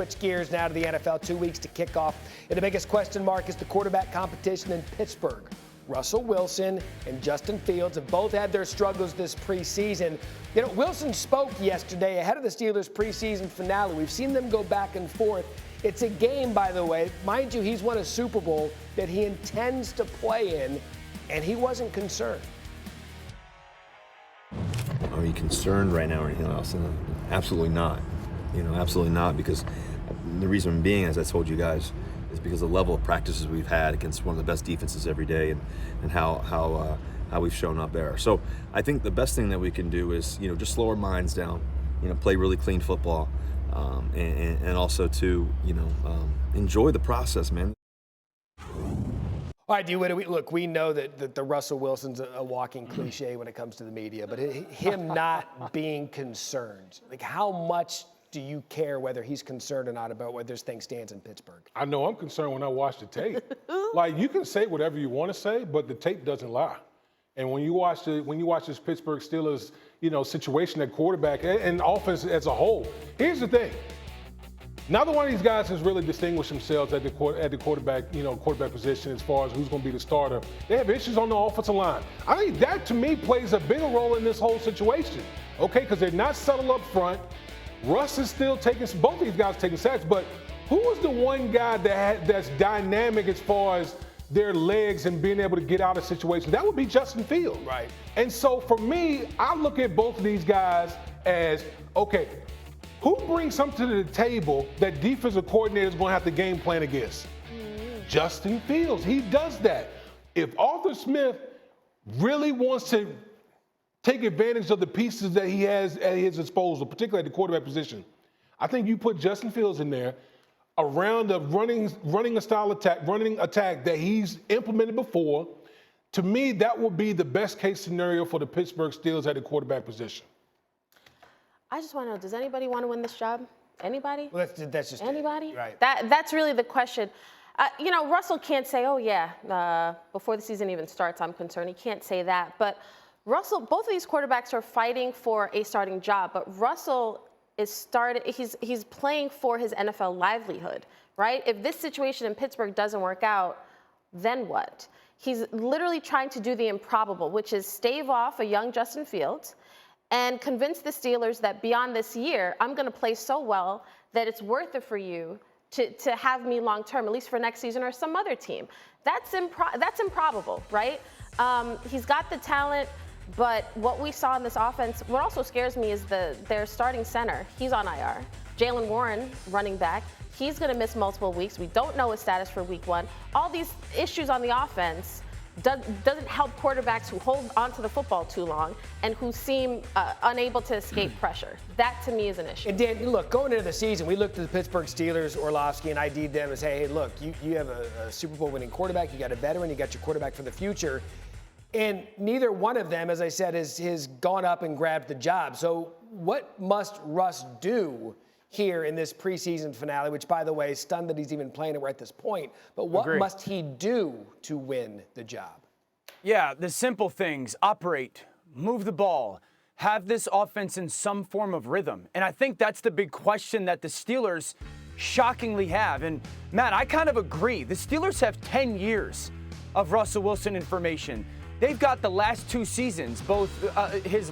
Switch gears now to the NFL. 2 weeks to kick off. And the biggest question mark is the quarterback competition in Pittsburgh. Russell Wilson and Justin Fields have both had their struggles this preseason. You know, Wilson spoke yesterday ahead of the Steelers preseason finale. We've seen them go back and forth. It's a game, by the way. Mind you, he's won a Super Bowl that he intends to play in, and he wasn't concerned. Are you concerned right now or anything else? Absolutely not. Absolutely not, because the reason being, as I told you guys, is because the level of practices we've had against one of the best defenses every day, and how we've shown up there. So I think the best thing that we can do is just slow our minds down, play really clean football, and also to enjoy the process, man. All right, look, we know that the Russell Wilson's a walking cliche when it comes to the media, but him not being concerned, like how much do you care whether he's concerned or not about where this thing stands in Pittsburgh? I know I'm concerned when I watch the tape. Like, you can say whatever you want to say, but the tape doesn't lie. And when you watch this Pittsburgh Steelers, situation at quarterback and offense as a whole, here's the thing. Neither one of these guys has really distinguished themselves at the quarterback position as far as who's going to be the starter. They have issues on the offensive line. I think that, to me, plays a bigger role in this whole situation. Okay, because they're not settled up front. Russ is still both of these guys taking sacks, but who is the one guy that's dynamic as far as their legs and being able to get out of situations? That would be Justin Fields. Right. And so for me, I look at both of these guys as, okay, who brings something to the table that defensive coordinator is going to have to game plan against? Justin Fields. He does that. If Arthur Smith really wants to take advantage of the pieces that he has at his disposal, particularly at the quarterback position, I think you put Justin Fields in there around the running attack that he's implemented before. To me, that would be the best case scenario for the Pittsburgh Steelers at the quarterback position. I just want to know, does anybody want to win this job? Anybody? Well, that's just anybody? Right. That's really the question. Russell can't say, oh, yeah, before the season even starts, I'm concerned. He can't say that. But Russell, both of these quarterbacks are fighting for a starting job, but Russell he's playing for his NFL livelihood, right? If this situation in Pittsburgh doesn't work out, then what? He's literally trying to do the improbable, which is stave off a young Justin Fields and convince the Steelers that beyond this year, I'm going to play so well that it's worth it for you to have me long term, at least for next season or some other team. That's improbable, right? He's got the talent. But what we saw in this offense, what also scares me is their starting center. He's on IR. Jaylen Warren, running back, he's going to miss multiple weeks. We don't know his status for week 1. All these issues on the offense doesn't help quarterbacks who hold onto the football too long and who seem unable to escape pressure. That, to me, is an issue. And Dan, look, going into the season, we looked at the Pittsburgh Steelers, Orlovsky, and ID'd them as, hey, look, you have a Super Bowl winning quarterback, you got a veteran, you got your quarterback for the future. And neither one of them, as I said, has gone up and grabbed the job. So what must Russ do here in this preseason finale, which, by the way, stunned that he's even playing it right at this point. But what must he do to win the job? Yeah, the simple things: operate, move the ball, have this offense in some form of rhythm. And I think that's the big question that the Steelers shockingly have. And, Matt, I kind of agree. The Steelers have 10 years of Russell Wilson information. They've got the last 2 seasons, both his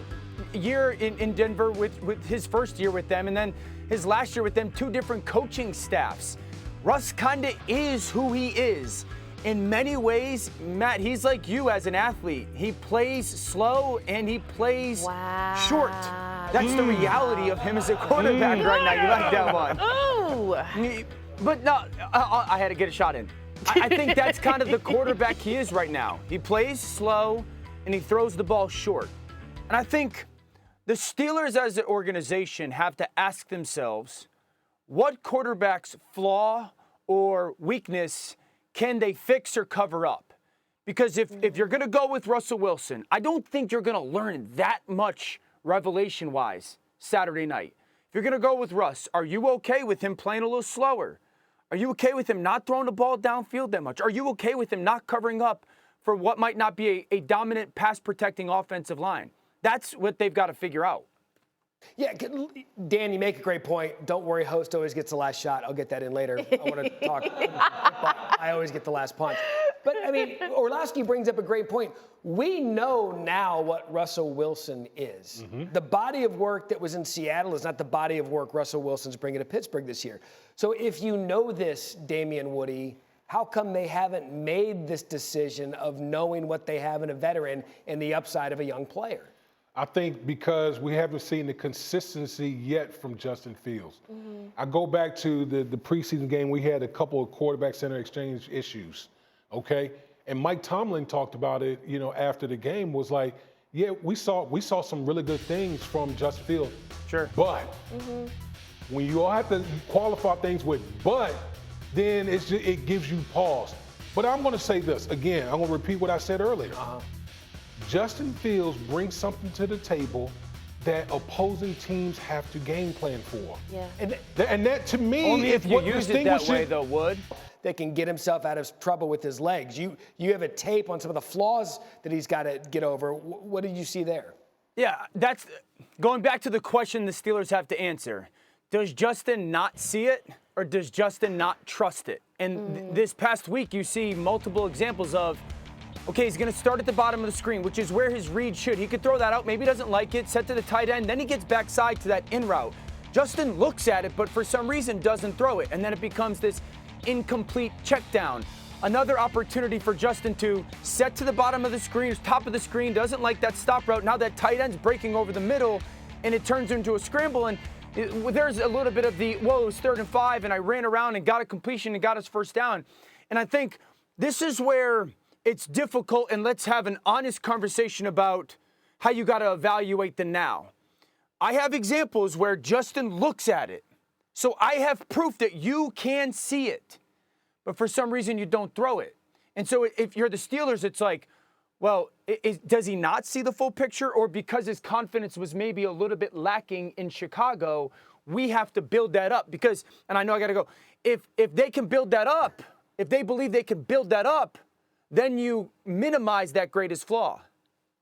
year in Denver with his first year with them and then his last year with them, 2 different coaching staffs. Russ kind of is who he is. In many ways, Matt, he's like you as an athlete. He plays slow and he plays short. That's the reality of him as a quarterback right now. You like that one? Ooh. But no, I had to get a shot in. I think that's kind of the quarterback he is right now. He plays slow and he throws the ball short. And I think the Steelers as an organization have to ask themselves, what quarterback's flaw or weakness can they fix or cover up? Because if you're going to go with Russell Wilson, I don't think you're going to learn that much revelation-wise Saturday night. If you're going to go with Russ, are you okay with him playing a little slower? Are you okay with him not throwing the ball downfield that much? Are you okay with him not covering up for what might not be a dominant pass-protecting offensive line? That's what they've got to figure out. Yeah, Dan, you make a great point. Don't worry, host always gets the last shot. I'll get that in later. I want to talk. I always get the last punch. But, I mean, Orlovsky brings up a great point. We know now what Russell Wilson is. Mm-hmm. The body of work that was in Seattle is not the body of work Russell Wilson's bringing to Pittsburgh this year. So if you know this, Damien Woody, how come they haven't made this decision of knowing what they have in a veteran and the upside of a young player? I think because we haven't seen the consistency yet from Justin Fields. Mm-hmm. I go back to the preseason game. We had a couple of quarterback center exchange issues, okay? And Mike Tomlin talked about it, you know, after the game, was like, yeah, we saw some really good things from Justin Fields. Sure. But when you all have to qualify things with but, then it gives you pause. But I'm going to say this again. I'm going to repeat what I said earlier. Justin Fields brings something to the table that opposing teams have to game plan for. Yeah. And that to me only is if you what use it that way, though, Wood. That can get himself out of trouble with his legs. You have a tape on some of the flaws that he's got to get over. What did you see there? Yeah, that's going back to the question the Steelers have to answer. Does Justin not see it, or does Justin not trust it? And this past week, you see multiple examples of, okay, he's going to start at the bottom of the screen, which is where his read should. He could throw that out. Maybe he doesn't like it, set to the tight end. Then he gets backside to that in route. Justin looks at it, but for some reason doesn't throw it. And then it becomes this incomplete check down. Another opportunity for Justin to set to the bottom of the screen, top of the screen, doesn't like that stop route. Now that tight end's breaking over the middle, and it turns into a scramble. And there's a little bit of the, whoa, it was 3rd and 5, and I ran around and got a completion and got his first down. And I think this is where it's difficult, and let's have an honest conversation about how you got to evaluate the now. I have examples where Justin looks at it. So I have proof that you can see it, but for some reason you don't throw it. And so if you're the Steelers, it's like, well, does he not see the full picture? Or because his confidence was maybe a little bit lacking in Chicago, we have to build that up? Because, and I know I got to go, if they can build that up, if they believe they can build that up, then you minimize that greatest flaw.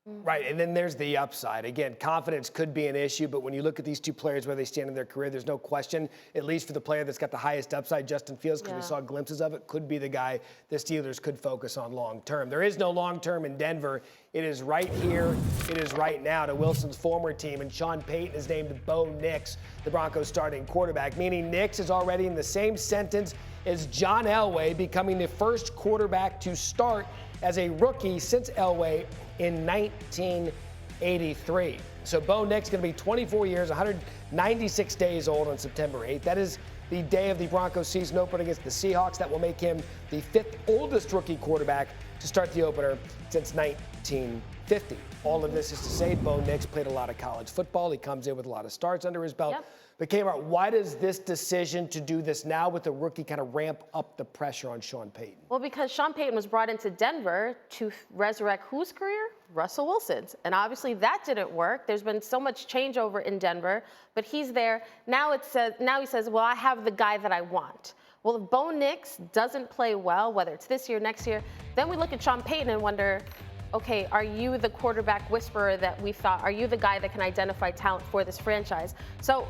Right, and then there's the upside. Again, confidence could be an issue, but when you look at these two players where they stand in their career, there's no question, at least for the player that's got the highest upside, Justin Fields, because we saw glimpses of it, could be the guy the Steelers could focus on long term. There is no long term in Denver. It is right here, it is right now to Wilson's former team, and Sean Payton is named Bo Nix, the Broncos starting quarterback, meaning Nix is already in the same sentence as John Elway, becoming the first quarterback to start as a rookie since Elway in 1983. So Bo Nix going to be 24 years, 196 days old on September 8th. That is the day of the Broncos season opener against the Seahawks. That will make him the 5th oldest rookie quarterback to start the opener since 1950. All of this is to say Bo Nix played a lot of college football. He comes in with a lot of starts under his belt. But Kmart, why does this decision to do this now with the rookie kind of ramp up the pressure on Sean Payton? Well, because Sean Payton was brought into Denver to resurrect whose career? Russell Wilson's. And obviously that didn't work. There's been so much changeover in Denver, but he's there. Now he says, well, I have the guy that I want. Well, if Bo Nix doesn't play well, whether it's this year, next year, then we look at Sean Payton and wonder, okay, are you the quarterback whisperer that we thought? Are you the guy that can identify talent for this franchise? So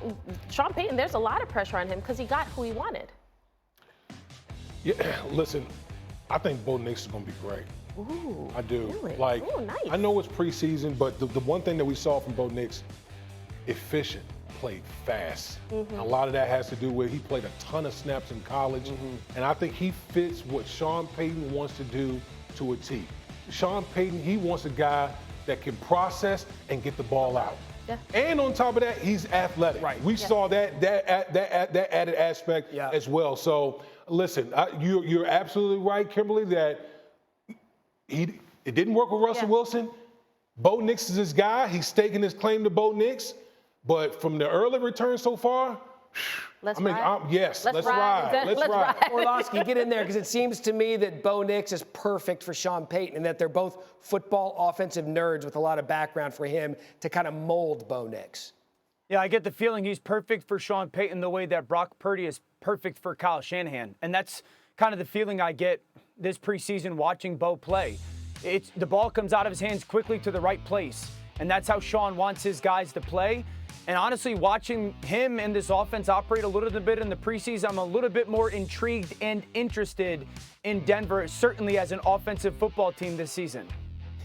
Sean Payton, there's a lot of pressure on him because he got who he wanted. Yeah, listen, I think Bo Nix is going to be great. Ooh, I do. really? Like, ooh, nice. I know it's preseason, but the one thing that we saw from Bo Nix, efficient, played fast. A lot of that has to do with he played a ton of snaps in college, and I think he fits what Sean Payton wants to do to a T. Sean Payton, he wants a guy that can process and get the ball out. Yeah. And on top of that, he's athletic. Right. We saw that added aspect as well. So listen, you're absolutely right, Kimberly, that it didn't work with Russell Wilson. Bo Nix is his guy. He's staking his claim to Bo Nix. But from the early return so far, Let's ride. Yes, let's ride. Let's ride. Orlovsky, get in there, because it seems to me that Bo Nix is perfect for Sean Payton and that they're both football offensive nerds with a lot of background for him to kind of mold Bo Nix. Yeah, I get the feeling he's perfect for Sean Payton the way that Brock Purdy is perfect for Kyle Shanahan. And that's kind of the feeling I get this preseason watching Bo play. The ball comes out of his hands quickly to the right place. And that's how Sean wants his guys to play. And honestly, watching him and this offense operate a little bit in the preseason, I'm a little bit more intrigued and interested in Denver, certainly as an offensive football team this season.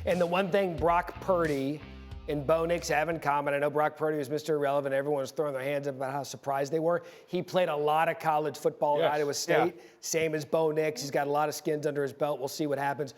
And the one thing Brock Purdy and Bo Nix have in common, I know Brock Purdy was Mr. Irrelevant. Everyone was throwing their hands up about how surprised they were. He played a lot of college football at Iowa State, same as Bo Nix. He's got a lot of skins under his belt. We'll see what happens.